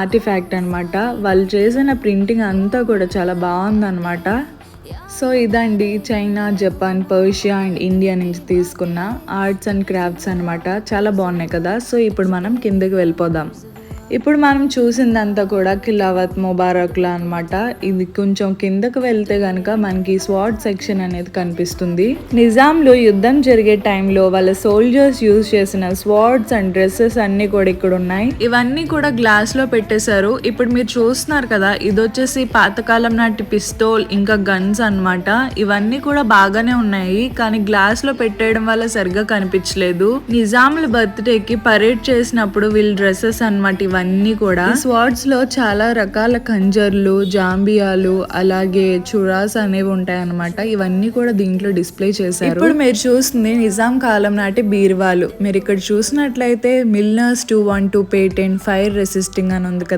Artefact అనమాట. వాళ్ళు చేసిన ప్రింటింగ్ అంతా కూడా చాలా బాగుందన్నమాట. సో ఇదండి China, Japan, Persia and India నుంచి తీసుకున్న ఆర్ట్స్ అండ్ క్రాఫ్ట్స్ అనమాట. చాలా బాగున్నాయి కదా. సో ఇప్పుడు మనం కిందకి వెళ్ళిపోదాం. ఇప్పుడు మనం చూసిందంతా కూడా కిలావత్ ముబారక్లా అనమాట. ఇది కొంచెం కిందకు వెళ్తే గనక మనకి స్వాడ్ సెక్షన్ అనేది కనిపిస్తుంది. నిజాంలో యుద్ధం జరిగే టైంలో వాళ్ళ సోల్జర్స్ యూజ్ చేసిన స్వాడ్స్ అండ్ డ్రెస్సెస్ అన్ని కూడా ఇక్కడ ఉన్నాయి. ఇవన్నీ కూడా గ్లాస్ లో పెట్టేశారు. ఇప్పుడు మీరు చూస్తున్నారు కదా, ఇది వచ్చేసి పాతకాలం నాటి పిస్తోల్ ఇంకా గన్స్ అన్నమాట. ఇవన్నీ కూడా బాగానే ఉన్నాయి, కానీ గ్లాస్ లో పెట్టేయడం వల్ల సరిగ్గా కనిపించలేదు. నిజాంల బర్త్డేకి పరేడ్ చేసినప్పుడు వీళ్ళ డ్రెస్సెస్ అన్నమాట ఇవన్నీ కూడా. స్వార్డ్స్ లో చాలా రకాల ఖంజర్లు, జాంబియాలు, అలాగే చురాస్ అనేవి ఉంటాయి అన్నమాట. ఇవన్నీ కూడా దీంట్లో డిస్ప్లే చేశారు. ఇప్పుడు మీరు చూస్తుంది నిజాం కాలం నాటి బీరువాలు. మీరు ఇక్కడ చూసినట్లయితే మిల్నర్స్ 212 పేటెంట్ ఫైర్ రెసిస్టింగ్ అని ఉంది కదా.